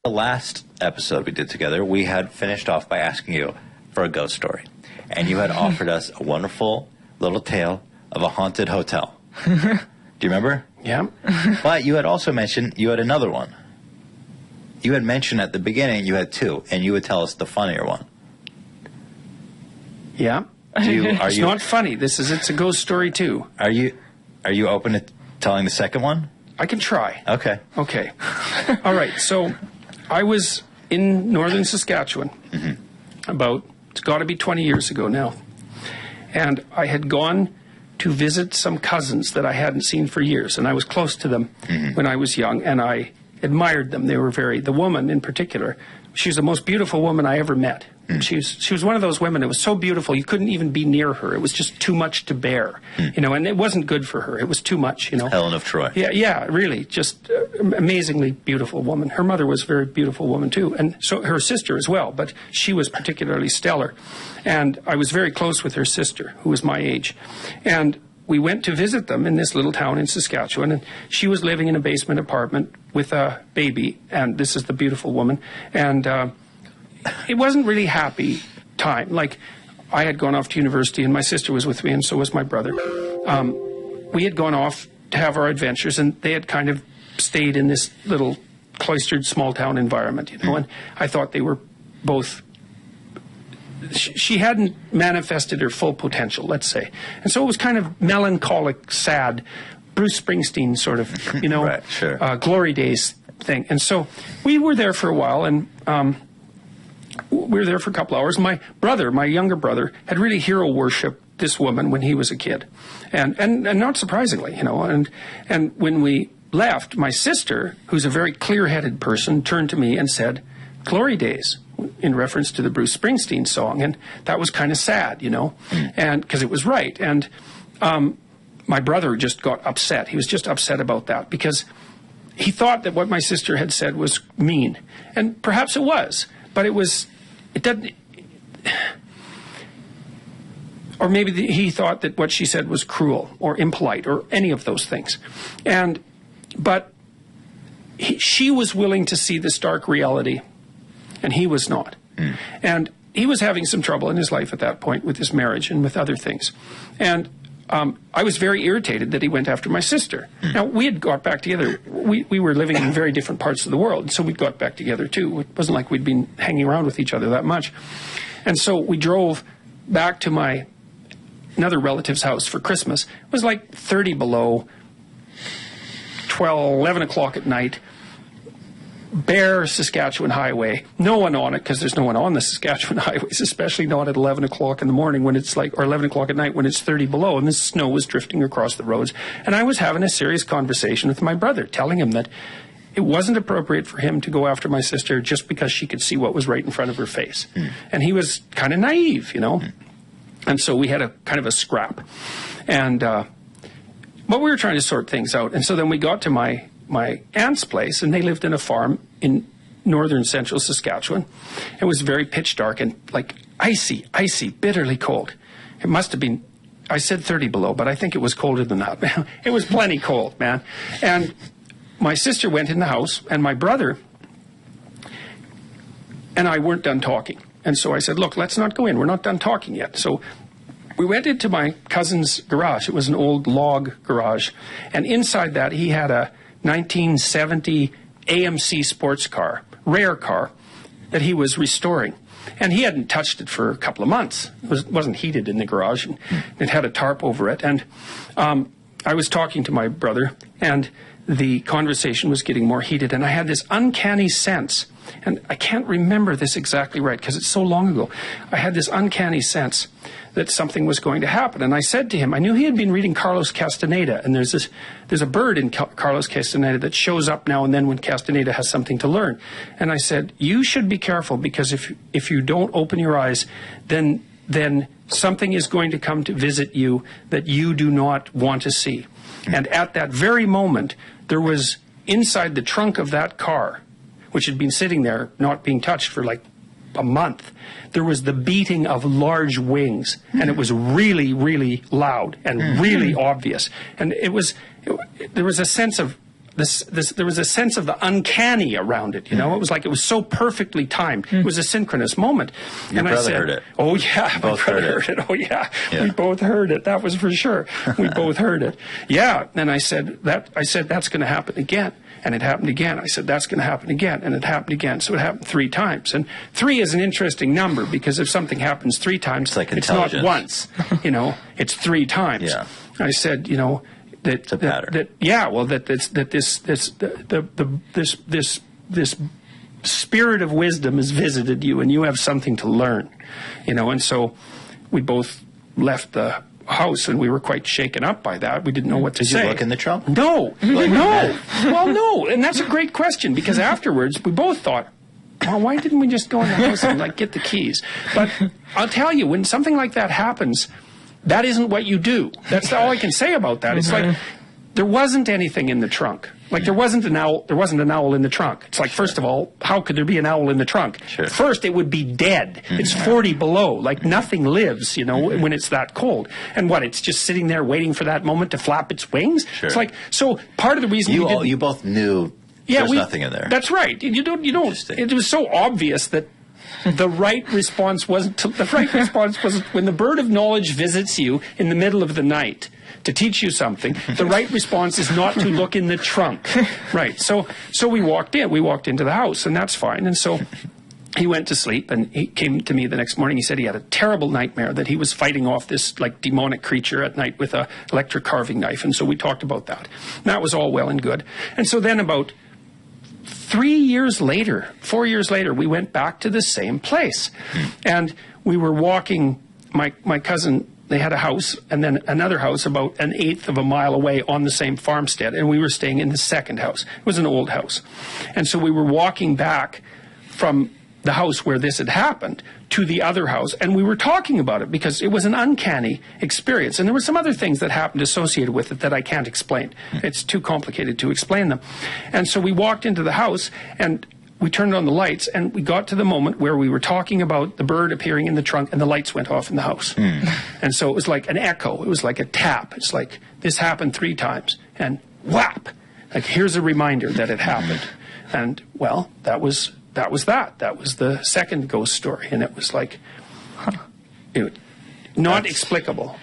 The last episode we did together, we had finished off by asking you for a ghost story. And you had offered us a wonderful little tale of a haunted hotel. Do you remember? Yeah. But you had also mentioned you had another one. You had mentioned at the beginning you had two, and you would tell us the funnier one. Yeah. It's not funny. It's a ghost story too. Are you open to telling the second one? I can try. Okay. Okay. All right. So I was in northern Saskatchewan about, it's got to be 20 years ago now. And I had gone to visit some cousins that I hadn't seen for years. And I was close to them when I was young, and I admired them. They were the woman in particular, she was the most beautiful woman I ever met. She was one of those women. It was so beautiful you couldn't even be near her. It was just too much to bear, you know. And it wasn't good for her. It was too much, you know. Helen of Troy. Yeah, really, just amazingly beautiful woman. Her mother was a very beautiful woman too, and so her sister as well. But she was particularly stellar, and I was very close with her sister, who was my age, and we went to visit them in this little town in Saskatchewan, and she was living in a basement apartment with a baby, and this is the beautiful woman, and it wasn't really happy time. Like, I had gone off to university, and my sister was with me, and so was my brother. We had gone off to have our adventures, and they had kind of stayed in this little cloistered small town environment, you know, and I thought they were both, she hadn't manifested her full potential, let's say. And so it was kind of melancholic, sad, Bruce Springsteen sort of, you know, right, sure. Glory Days thing. And so we were there for a while, and we were there for a couple hours. My brother, my younger brother, had really hero worshipped this woman when he was a kid. And not surprisingly, you know, and when we left, my sister, who's a very clear-headed person, turned to me and said, "Glory Days," in reference to the Bruce Springsteen song. And that was kind of sad, you know, and because it was right. And my brother just got upset. He was just upset about that because he thought that what my sister had said was mean. And perhaps it was, but it doesn't, or maybe he thought that what she said was cruel or impolite or any of those things. But she was willing to see the stark reality, and he was not. And he was having some trouble in his life at that point with his marriage and with other things. And I was very irritated that he went after my sister. Now, we had got back together. We were living in very different parts of the world, and so we got back together too. It wasn't like we'd been hanging around with each other that much. And so we drove back to another relative's house for Christmas. It was like 30 below, 11 o'clock at night. Bare Saskatchewan highway, no one on it, because there's no one on the Saskatchewan highways, especially not at 11 o'clock in the morning when it's like, or 11 o'clock at night when it's 30 below, and the snow was drifting across the roads. And I was having a serious conversation with my brother, telling him that it wasn't appropriate for him to go after my sister just because she could see what was right in front of her face. And he was kind of naive, you know. And so we had a kind of a scrap. And but we were trying to sort things out. And so then we got to my aunt's place, and they lived in a farm in northern central Saskatchewan. It was very pitch dark and like icy, bitterly cold. It must have been, I said 30 below, but I think it was colder than that. It was plenty cold, man. And my sister went in the house, and my brother and I weren't done talking. And so I said, "Look, let's not go in. We're not done talking yet." So we went into my cousin's garage. It was an old log garage. And inside that, he had a 1970 AMC sports car, rare car, that he was restoring. And he hadn't touched it for a couple of months. It wasn't heated in the garage, and it had a tarp over it. And I was talking to my brother, and the conversation was getting more heated, and I had this uncanny sense, and I can't remember this exactly right because it's so long ago. I had this uncanny sense that something was going to happen. And I said to him, I knew he had been reading Carlos Castaneda, and there's a bird in Carlos Castaneda that shows up now and then when Castaneda has something to learn. And I said, you should be careful, because if you don't open your eyes, then something is going to come to visit you that you do not want to see. And at that very moment, there was inside the trunk of that car, which had been sitting there not being touched for like a month, there was the beating of large wings, and it was really, really loud and really obvious. And there was a sense of there was a sense of the uncanny around it. You know, it was like it was so perfectly timed. It was a synchronous moment. Your brother heard it. Oh yeah, my both brother heard it. Oh yeah, we both heard it. That was for sure. We both heard it. Yeah. And I said that's going to happen again. And it happened again. I said, that's going to happen again. And it happened again. So it happened 3 times. And 3 is an interesting number because if something happens 3 times, it's not once. You know, it's 3 times. Yeah. I said, you know, it's a pattern. This spirit of wisdom has visited you and you have something to learn. You know, and so we both left the house and we were quite shaken up by that. We didn't know what to say. Did you look in the trunk? No. No. Well, no. And that's a great question because afterwards we both thought, well, why didn't we just go in the house and like get the keys? But I'll tell you, when something like that happens, that isn't what you do. That's all I can say about that. It's like there wasn't anything in the trunk. Like there wasn't an owl in the trunk. It's like, first of all, how could there be an owl in the trunk? Sure. First, it would be dead. It's 40 below. Like nothing lives, you know, when it's that cold. And what, it's just sitting there waiting for that moment to flap its wings? Sure. It's like, so part of the reason you both knew there's nothing in there. That's right. You don't, it was so obvious that the right response wasn't when the bird of knowledge visits you in the middle of the night to teach you something. The right response is not to look in the trunk. Right. So we walked into the house, and that's fine. And so he went to sleep, and he came to me the next morning. He said he had a terrible nightmare that he was fighting off this like demonic creature at night with a electric carving knife. And so we talked about that. And that was all well and good. And so then about 4 years later, we went back to the same place. And we were walking, my cousin, they had a house and then another house about 1/8 of a mile away on the same farmstead. And we were staying in the second house. It was an old house. And so we were walking back from the house where this had happened to the other house, and we were talking about it because it was an uncanny experience, and there were some other things that happened associated with it that I can't explain. It's too complicated to explain them. And so we walked into the house and we turned on the lights, and we got to the moment where we were talking about the bird appearing in the trunk, and the lights went off in the house. And so it was like an echo. It was like a tap. It's like this happened 3 times, and whap, like here's a reminder that it happened. And well, that was that. That was the second ghost story. And it was like, not explicable.